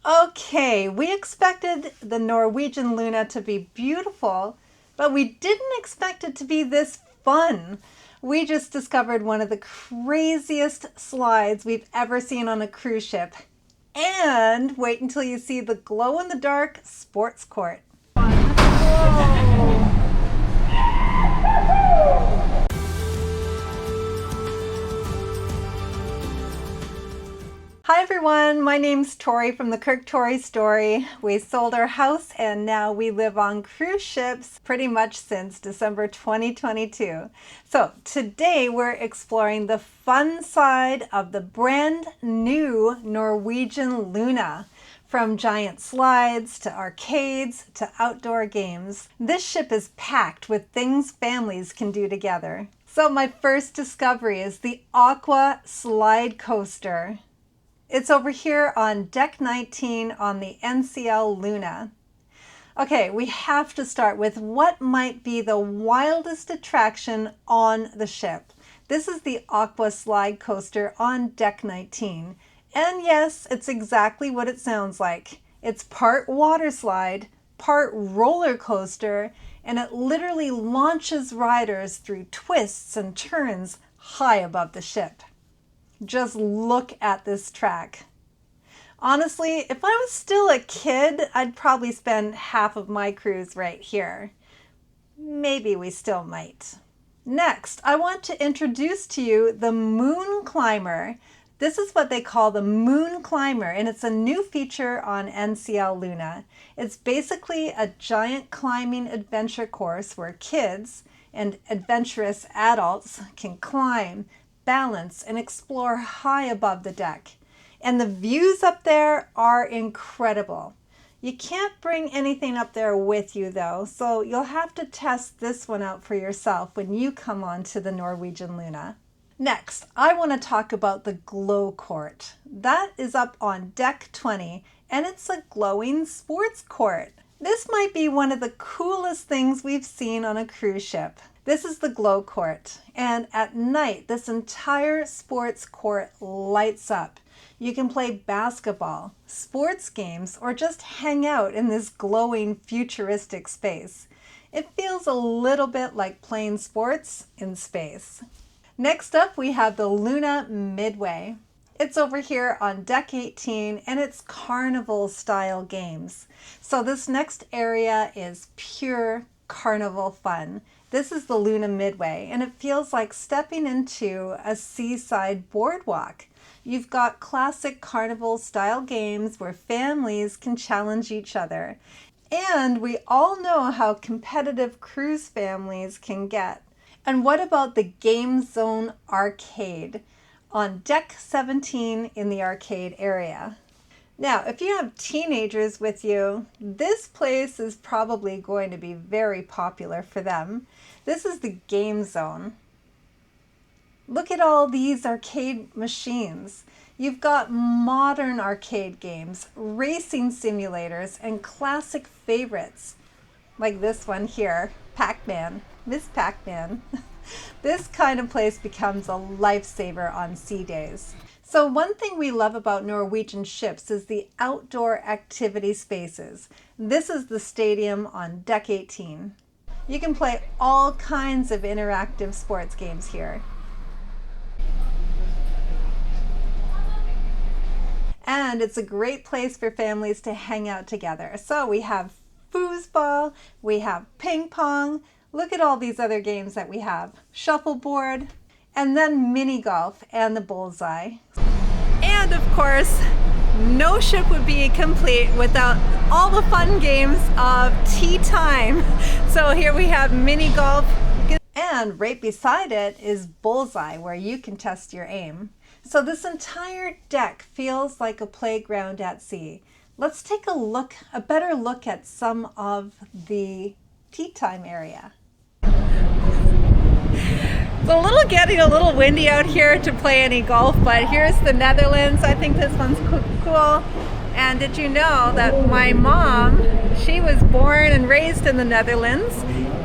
Okay, we expected the Norwegian Luna to be beautiful, but we didn't expect it to be this fun. We just discovered one of the craziest slides we've ever seen on a cruise ship. And wait until you see the glow-in-the-dark sports court. Whoa. Hi everyone, my name's Tori from the KirkToriStory. We sold our house and now we live on cruise ships pretty much since December 2022. So today we're exploring the fun side of the brand new Norwegian Luna. From giant slides to arcades to outdoor games, this ship is packed with things families can do together. So my first discovery is the Aqua Slidecoaster. It's over here on deck 19 on the NCL Luna. Okay, we have to start with what might be the wildest attraction on the ship. This is the Aqua Slidecoaster on deck 19. And yes, it's exactly what it sounds like. It's part water slide, part roller coaster, and it literally launches riders through twists and turns high above the ship. Just look at this track. Honestly, if I was still a kid, I'd probably spend half of my cruise right here. Maybe we still might. Next, I want to introduce to you the Moon Climber. This is what they call the Moon Climber, and it's a new feature on NCL Luna. It's basically a giant climbing adventure course where kids and adventurous adults can climb, balance, and explore high above the deck. And the views up there are incredible. You can't bring anything up there with you though, so you'll have to test this one out for yourself when you come on to the Norwegian Luna. Next, I want to talk about the Glow Court. That is up on deck 20, and it's a glowing sports court. This might be one of the coolest things we've seen on a cruise ship. This is the Glow Court, and at night this entire sports court lights up. You can play basketball, sports games, or just hang out in this glowing futuristic space. It feels a little bit like playing sports in space. Next up we have the Luna Midway. It's over here on deck 18 and it's Carnival style games. So this next area is pure Carnival fun. This is the Luna Midway, and it feels like stepping into a seaside boardwalk. You've got classic Carnival style games where families can challenge each other. And we all know how competitive cruise families can get. And what about the Game Zone Arcade on deck 17 in the arcade area? Now, if you have teenagers with you, this place is probably going to be very popular for them. This is the Game Zone. Look at all these arcade machines. You've got modern arcade games, racing simulators, and classic favorites, like this one here, Pac-Man, Miss Pac-Man. This kind of place becomes a lifesaver on sea days. So one thing we love about Norwegian ships is the outdoor activity spaces. This is the stadium on deck 18. You can play all kinds of interactive sports games here. And it's a great place for families to hang out together. So we have foosball, we have ping pong, look at all these other games that we have. Shuffleboard, and then mini golf and the bullseye. And of course, no ship would be complete without all the fun games of tea time. So here we have mini golf, and right beside it is bullseye, where you can test your aim. So this entire deck feels like a playground at sea. Let's take a better look at some of the tea time area. It's getting a little windy out here to play any golf, but here's the Netherlands. I think this one's cool. And did you know that my mom, she was born and raised in the Netherlands,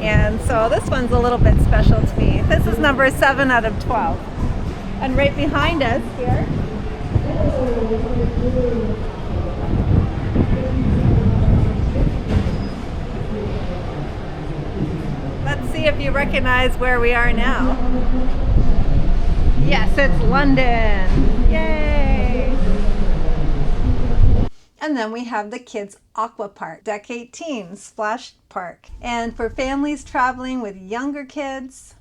and so this one's a little bit special to me. This is number 7 out of 12. And right behind us here recognize where we are now. Yes, it's London. Yay! And then we have the Kids Aqua Park, Deck 18, Splash Park. And for families traveling with younger kids,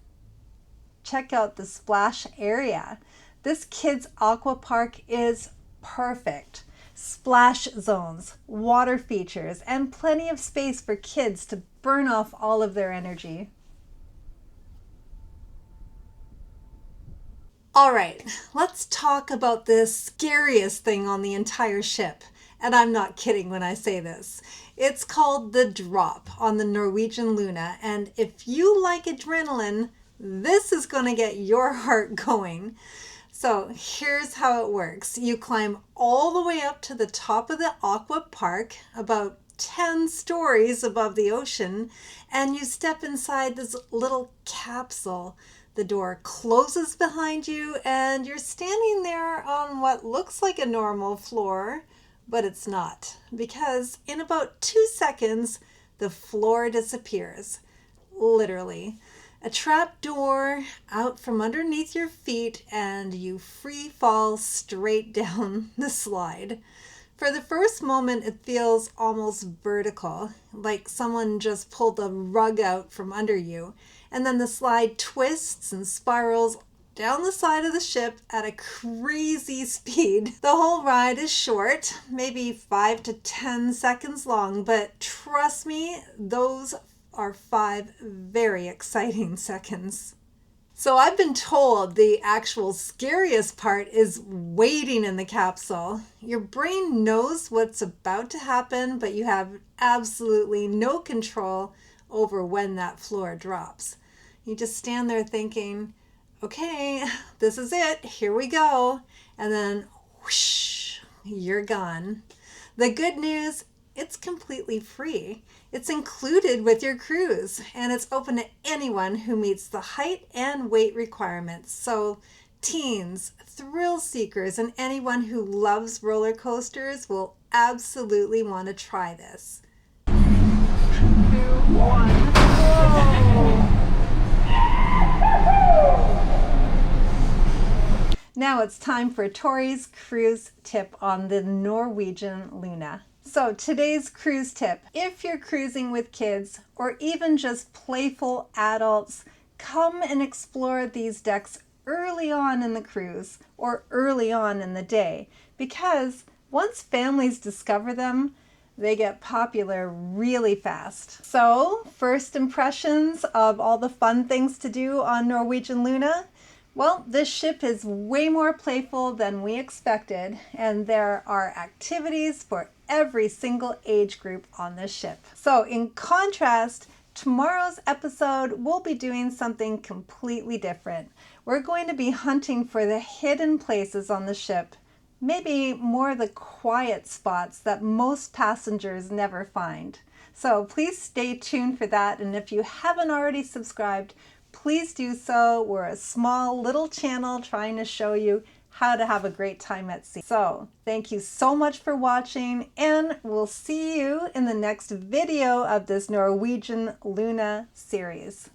check out the splash area. This Kids Aqua Park is perfect. Splash zones, water features, and plenty of space for kids to burn off all of their energy. All right, let's talk about the scariest thing on the entire ship. And I'm not kidding when I say this. It's called the drop on the Norwegian Luna. And if you like adrenaline, this is going to get your heart going. So here's how it works. You climb all the way up to the top of the Aqua Park, about 10 stories above the ocean, and you step inside this little capsule. The door closes behind you and you're standing there on what looks like a normal floor, but it's not, because in about 2 seconds, the floor disappears. Literally. A trap door out from underneath your feet and you free fall straight down the slide. For the first moment, it feels almost vertical, like someone just pulled the rug out from under you. And then the slide twists and spirals down the side of the ship at a crazy speed. The whole ride is short, maybe 5 to 10 seconds long, but trust me, those are 5 very exciting seconds. So I've been told the actual scariest part is waiting in the capsule. Your brain knows what's about to happen, but you have absolutely no control over when that floor drops. You just stand there thinking, okay, this is it, here we go. And then whoosh, you're gone. The good news, it's completely free. It's included with your cruise, and it's open to anyone who meets the height and weight requirements. So teens, thrill seekers, and anyone who loves roller coasters will absolutely want to try this. 2, 1, whoa! Now it's time for Tori's cruise tip on the Norwegian Luna. So today's cruise tip, if you're cruising with kids or even just playful adults, come and explore these decks early on in the cruise or early on in the day, because once families discover them, they get popular really fast. So first impressions of all the fun things to do on Norwegian Luna? Well, this ship is way more playful than we expected, and there are activities for every single age group on this ship. So in contrast, tomorrow's episode, we'll be doing something completely different. We're going to be hunting for the hidden places on the ship, maybe more the quiet spots that most passengers never find. So please stay tuned for that, and if you haven't already subscribed, please do so. We're a small little channel trying to show you how to have a great time at sea. So thank you so much for watching, and we'll see you in the next video of this Norwegian Luna series.